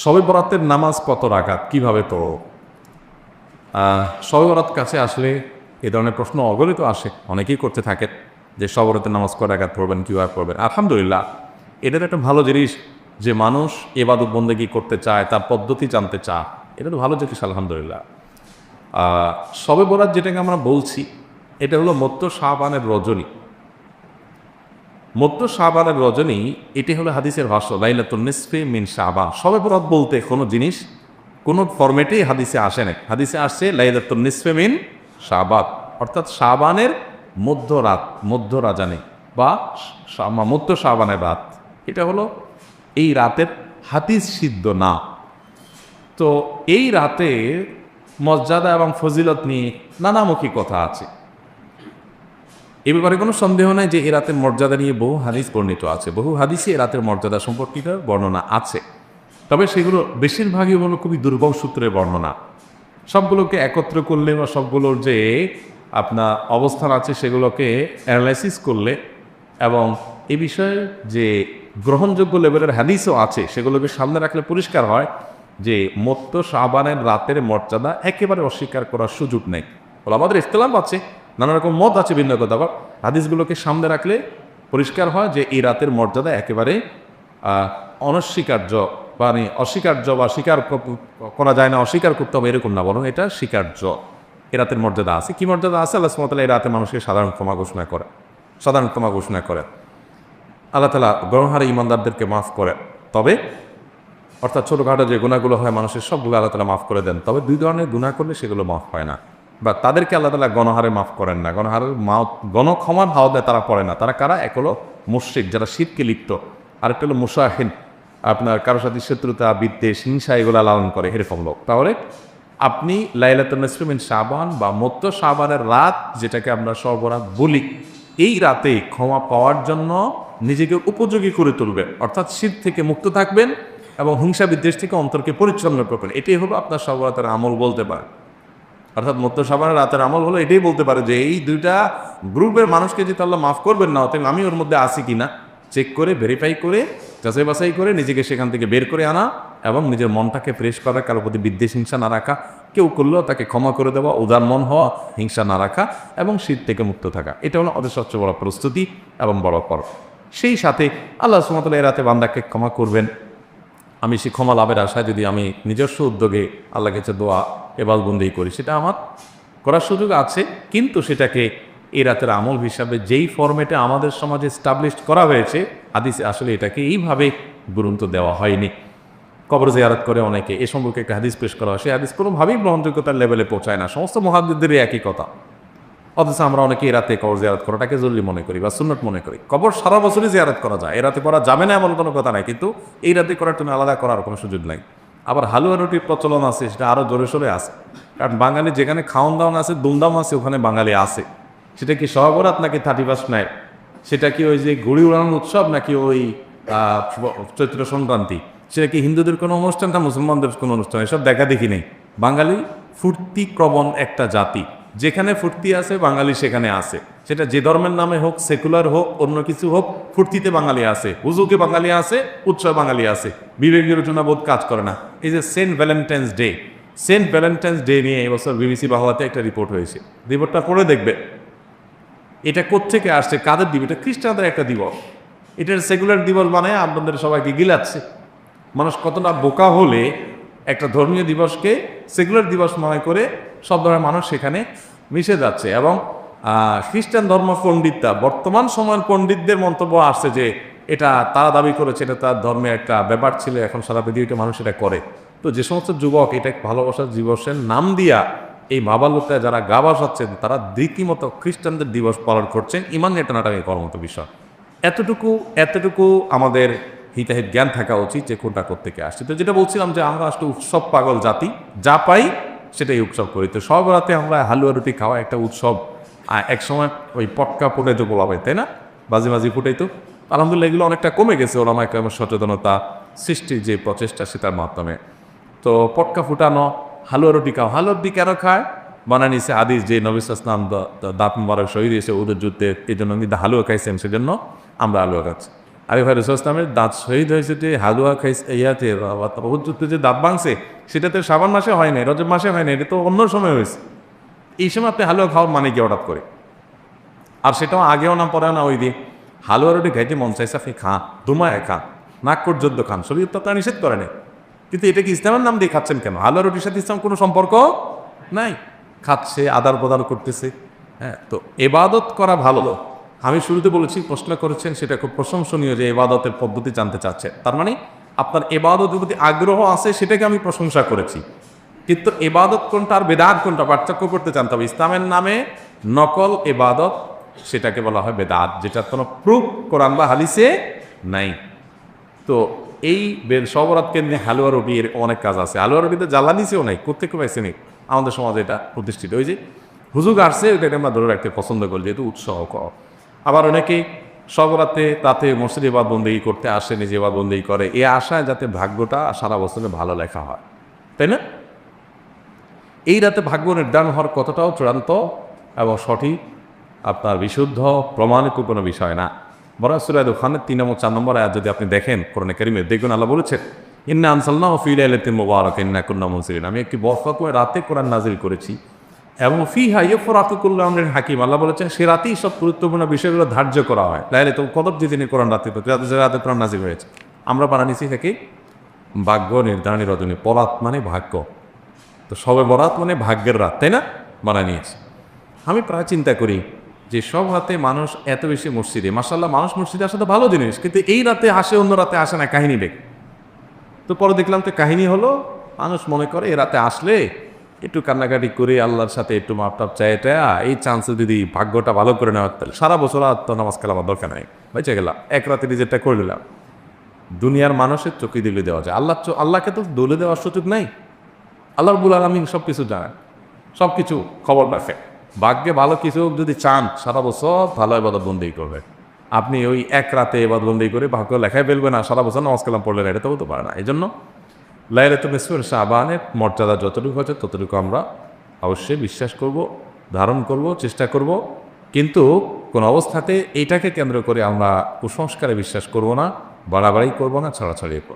শবে বরাতের নামাজ কত রাকাত, কিভাবে পড়ো? শবে বরাত কাছে আসলে এ ধরনের প্রশ্ন অগণিত আসে, অনেকেই করতে থাকেন যে শবে বরাতের নামাজ কয় রাকাত পড়বেন, কীভাবে পড়বেন। আলহামদুলিল্লাহ, এটার একটা ভালো জিনিস যে মানুষ ইবাদত বন্দেগী করতে চায়, তার পদ্ধতি জানতে চায়, এটা তো ভালো জিনিস আলহামদুলিল্লাহ। শবে বরাত যেটাকে আমরা বলছি, এটা হলো মধ্য শাবানের রজনী। মধ্য শাবানের রজনী, এটি হলো হাদিসের ভাষ্য, লাইলাতুন নিসফি মিন শাবান। শবে বরাত বলতে কোনো জিনিস কোনো ফরম্যাটেই হাদিসে আসে না। হাদিসে আসছে লাইলাতুন নিসফি মিন শাবান, অর্থাৎ শাবানের মধ্যরাত, মধ্য রাজানে বা মধ্য শাবানের রাত। এটা হলো এই রাতের হাদিস সিদ্ধ না। তো এই রাতে মর্যাদা এবং ফজিলত নিয়ে নানামুখী কথা আছে। এ ব্যাপারে কোনো সন্দেহ নাই যে এ রাতের মর্যাদা নিয়ে বহু হাদিস বর্ণিত আছে, বহু হাদিসে এ রাতের মর্যাদা সম্পর্কিত বর্ণনা আছে। তবে সেগুলো বেশিরভাগই হলো খুবই দুর্বল সূত্রের বর্ণনা। সবগুলোকে একত্র করলে বা সবগুলোর যে আপনার অবস্থান আছে সেগুলোকে অ্যানালাইসিস করলে এবং এ বিষয়ে যে গ্রহণযোগ্য লেভেলের হাদিসও আছে সেগুলোকে সামনে রাখলে পরিষ্কার হয় যে মধ্য শাবানের রাতের মর্যাদা একেবারে অস্বীকার করার সুযোগ নেই। বলে আমাদের ইখতিলাফ আছে, নানা রকম মত আছে, ভিন্ন কথা। হাদিসগুলোকে সামনে রাখলে পরিষ্কার হয় যে এই রাতের মর্যাদা একেবারে অনস্বীকার্য, মানে অস্বীকার্য বা স্বীকার করা যায় না, অস্বীকার করতে হবে এরকম না, বরং এটা স্বীকার্য। এ রাতের মর্যাদা আছে। কি মর্যাদা আছে? আল্লাহ সুবহানাহু ওয়া তাআলা এই রাতে মানুষকে সাধারণ ক্ষমা ঘোষণা করে, সাধারণ ক্ষমা ঘোষণা করেন। আল্লাহ তাআলা গণহারে ইমানদারদেরকে মাফ করেন। তবে অর্থাৎ ছোটোখাটো যে গুনাহগুলো হয় মানুষের সবগুলো আল্লাহ তাআলা মাফ করে দেন। তবে দুই ধরনের গুনাহ করলে সেগুলো মাফ হয় না, বা তাদেরকে আল্লাহ তাআলা গণহারে মাফ করেন না। গণক্ষমার হাওদায় তারা পড়ে না। তারা কারা? এক হলো মুশরিক, যারা শিরকে লিপ্ত। আরেকটা হলো মুশাহিন, আপনার কারোর সাথে শত্রুতা, বিদ্বেষ, হিংসা এগুলো লালন করে, এরকম লোক। তাহলে আপনি লাইলাতুন নিসফি মিন শাবান বা মধ্য শাবানের রাত, যেটাকে আমরা শবে বরাত বলি, এই রাতে ক্ষমা পাওয়ার জন্য নিজেকে উপযোগী করে তুলবেন, অর্থাৎ শিরক থেকে মুক্ত থাকবেন এবং হিংসা বিদ্বেষ থেকে অন্তরকে পরিচ্ছন্ন করবেন। এটাই হলো আপনার শবে বরাতের আমল বলতে পারেন। অর্থাৎ মধ্য শাবানের রাতের আমল হলো এটাই বলতে পারে যে এই দুইটা গ্রুপের মানুষকে যদি আল্লাহ মাফ করবেন না, তাহলে আমি ওর মধ্যে আসি কিনা চেক করে, ভেরিফাই করে, যাচাই বাছাই করে নিজেকে সেখান থেকে বের করে আনা এবং নিজের মনটাকে ফ্রেশ করা, কারোর প্রতি বিদ্বেষ হিংসা না রাখা, কেউ করলেও তাকে ক্ষমা করে দেওয়া, উদার মন হওয়া, হিংসা না রাখা এবং শীত থেকে মুক্ত থাকা। এটা হলো আমাদের সবচেয়ে বড় প্রস্তুতি এবং বড় পর্ব। সেই সাথে আল্লাহ সুবহানাহু ওয়া তাআলা এই রাতে বান্দাকে ক্ষমা করবেন। আমি সেই ক্ষমা লাভের আশায় যদি আমি নিজস্ব উদ্যোগে আল্লাহর কাছে দোয়া ইবাদতবন্দেগী করি, সেটা আমার করার সুযোগ আছে, কিন্তু সেটাকে এই রাতের আমল হিসাবে যেই ফরম্যাটে আমাদের সমাজে এস্টাবলিশড করা হয়েছে হাদিসে, আসলে এটাকে এইভাবে গুরুত্ব দেওয়া হয়নি। কবর জিয়ারত করে অনেকে, এ সম্পর্কে একটা হাদিস পেশ করা হয়, সেই হাদিস কোনোভাবেই গ্রহণযোগ্যতার লেভেলে পৌঁছায় না। সমস্ত মুহাদ্দিসদেরই একই কথা, অথচ আমরা অনেকে এই রাতে কবর জিয়ারত করাটাকে জরুরি মনে করি বা সুন্নত মনে করি। কবর সারা বছরই জিয়ারত করা যায়, এ রাতে করা যাবে না এমন কোনো কথা নাই, কিন্তু এই রাতে করার জন্য আলাদা করার কোনো সুযোগ নাই। আবার হালুয়া রুটির প্রচলন আছে, সেটা আরও জোরে সোরে আছে, কারণ বাঙালি যেখানে খাওয়ান দাওয়ান আছে, দুমদাম আছে, ওখানে বাঙালি আছে। সেটা কি শবে বরাত নাকি 31 নাইট? সেটা কি ওই যে ঘুড়ি উড়ানোর উৎসব নাকি ওই চৈত্র সংক্রান্তি? সেটা কি হিন্দুদের কোনো অনুষ্ঠান না মুসলমানদের কোনো অনুষ্ঠান? এসব দেখা দেখি নেই। বাঙালি ফুর্তি প্রবণ একটা জাতি, যেখানে ফুর্তি আছে বাঙালি সেখানে আছে। সেটা যে ধর্মের নামে হোক, সেকুলার হোক, অন্য কিছু হোক, ফুর্তিতে বাঙালি আছে, হুজুকে বাঙালি আছে, উৎসব বাঙালি আছে, বিবেক বিবেচনা বোধ কাজ করে না। এই যে Saint Valentine's Day, Saint Valentine's Day নিয়ে এবছর বিবিসি বাংলাতে একটা রিপোর্ট হয়েছে, রিপোর্টটা পড়ে দেখবে এটা কোত্থেকে আসছে, কাদের দিবস। এটা খ্রিস্টানদের একটা দিবস, এটার সেকুলার দিবস বানায় আপনাদের সবাইকে গিলাচ্ছে। মানুষ কতটা বোকা হলে একটা ধর্মীয় দিবসকে সেকুলার দিবস মনে করে সব ধরনের মানুষ সেখানে মিশে যাচ্ছে। এবং খ্রিস্টান ধর্ম পণ্ডিতরা, বর্তমান সময়ের পণ্ডিতদের মন্তব্য আসছে যে এটা তারা দাবি করেছে এটা তার ধর্মের একটা ব্যাপার ছিল, এখন সারা পৃথিবীতে মানুষ এটা করে। তো যে সমস্ত যুবক এটা ভালোবাসার দিবসের নাম দিয়া এই বাবালুকরা যারা গা ভাসাচ্ছেন, তারা রীতিমতো খ্রিস্টানদের দিবস পালন করছেন। ইমান নেটানাটাকে করার মতো বিষয়। এতটুকু আমাদের হিতাহিত জ্ঞান থাকা উচিত যে কোনটা কোত্থেকে আসছে। তো যেটা বলছিলাম যে আমরা আসলে উৎসব পাগল জাতি, যা পাই সেটাই উৎসব করি। তো সব রাতে আমরা হালুয়া রুটি খাওয়া একটা উৎসব। এক সময় ওই পটকা ফুটে তো বলা হয়, তাই না? বাজি ফুটাই তো। আলহামদুলিল্লাহ এগুলো অনেকটা কমে গেছে ওলামায়ে কেরামের সচেতনতা সৃষ্টির যে প্রচেষ্টা সেটার মাধ্যমে। তো পটকা ফুটানো, হালুয়া রুটি খাও। হালুয়া রুটি কেন খায়? বানায় নিছে হাদিস যে নবী সাল্লাল্লাহু আলাইহি ওয়াসাল্লাম দাঁত মুবারক শহীদ হয়েছে উহুদের যুদ্ধে, এই জন্য কিন্তু হালুয়া খাইছেন, সেজন্য আমরা হালুয়া খাচ্ছি। আরে ভাই রসুল ইসলামের দাঁত শহীদ হয়েছে যে হালুয়া খাইছে ইয়াতে যুদ্ধে যে দাঁত ভাঙছে সেটা তো শ্রাবণ মাসে হয় নাই, রজব মাসে হয় না, এটা তো অন্য সময় হয়েছে। এই সময় আপনি হালুয়া খাওয়ার মানে কি হঠাৎ করে? আর সেটাও আগেও না পরেও না, ওই দিন হালুয়া রুটি খাইতে মন চাইছে আপনি খান, দুমায় খান, নাক পর্যন্ত খান, শরীর তো আপনার নিষেধ করে নেই। কিন্তু এটা কি ইসলামের নাম দিয়ে খাচ্ছেন কেন? হালুয়া রুটির সাথে ইসলাম কোনো সম্পর্ক নাই, খাচ্ছে আদার প্রদান করতেছে। হ্যাঁ, তো এবাদত করা ভালো। আমি শুরুতে বলেছি, প্রশ্ন করেছেন, সেটা খুব প্রশংসনীয় যে এবাদতের পদ্ধতি জানতে চাচ্ছে। তার মানে আপনার এবাদতের প্রতি আগ্রহ আছে, সেটাকে আমি প্রশংসা করেছি। কিন্তু এবাদত কোনটা আর বেদাত কোনটা পার্থক্য করতে জানতে হবে। ইসলামের নামে নকল এবাদত সেটাকে বলা হয় বেদাত, যেটার কোনো প্রুফ কোরআন বা হাদিসে নাই। তো এই সবরাত কেন্দ্রে হালুয়া রুটি এর অনেক কাজ আছে। হালুয়া রুটিতে জ্বালানিছেও নাই, কোথেকে পাইছে নেই, আমাদের সমাজে এটা প্রতিষ্ঠিত। ওই যে হুজুগ আসছে, ওইটাকে আমরা ধরে রাখতে পছন্দ করি, যেহেতু উৎসাহ কর। আবার অনেকে সবরাতে তাতে মসজিদে ইবাদতবন্দেগী করতে আসে, নিজে ইবাদতবন্দেগী করে, এ আশায় যাতে ভাগ্যটা সারা বছরে ভালো লেখা হয়, তাই না? এই রাতে ভাগ্য নির্ধারণ হওয়ার কতটাও চূড়ান্ত এবং সঠিক, আপনার বিশুদ্ধ প্রমাণিত কোনো বিষয় না। বরং সূরা দুখানের 3 এবং 4 নম্বর আয়াত যদি আপনি দেখেন কোরআনে কারিমে, দেখবেন আল্লাহ বলেছেন, ইন্না আনসালনাহু ফি লাইলাতিন মুবারাকাতিন ইন্না কুন্না মুনজিরিন। আমি একটি বরকতময় রাতে কোরআন নাজিল করেছি এবং ফিহা ইউফরাকু কুল্লু আমরিন হাকিম। আল্লাহ বলেছেন সে রাতেই সব গুরুত্বপূর্ণ বিষয়গুলো ধার্য করা হয়। লাইলাতুল কদর যেদিনে কোরআন রাতে কোরআন নাজিল হয়েছে, আমরা বানানিছি থেকে ভাগ্য নির্ধারণী রজনী। পরাত মানে ভাগ্য, তো সবে বরাত মানে ভাগ্যের রাত, তাই না? বানায় নিয়েছে। আমি প্রায় চিন্তা করি যে সব রাতে মানুষ এত বেশি মসজিদে, মাশাআল্লাহ মানুষ মসজিদে আসা তো ভালো জিনিস, কিন্তু এই রাতে আসে, অন্য রাতে আসে না, কাহিনী দেখ। তো পরে দেখলাম তো কাহিনী হলো, মানুষ মনে করে এ রাতে আসলে একটু কান্নাকাটি করে আল্লাহর সাথে একটু মাপটাপ চাইটা, এই চান্সে যদি ভাগ্যটা ভালো করে নেওয়া, তাহলে সারা বছর আর তো নামাজ কালাম দরকার নাই, বেঁচে গেলাম, এক রাতে নিজেরটা করে নিলাম। দুনিয়ার মানুষের চোখে দিলে দেওয়া যায়, আল্লাহকে তো দলে দেওয়ার সুযোগ নাই। আল্লাহ রাব্বুল আলামিন সব কিছু জানেন, সব কিছু খবর রাখে। ভাগ্যে ভালো কিছু যদি চান, সারা বছর ভালো ইবাদত বন্দেগী করবে। আপনি ওই এক রাতে ইবাদত বন্দেগী করে ভাগ্য লেখায় ফেলবে না, সারা বছর নামাজ কালাম পড়লে এটা তো হতে পারে না। এই জন্য লাইলাতুল নিসফে শাবানের মর্যাদা যতটুকু আছে ততটুকু আমরা অবশ্যই বিশ্বাস করব, ধারণ করব, চেষ্টা করব। কিন্তু কোন অবস্থাতে এইটাকে কেন্দ্র করে আমরা কুসংস্কারে বিশ্বাস করব না, বাড়াবাড়ি করব না, ছাড়াছাড়ি করব।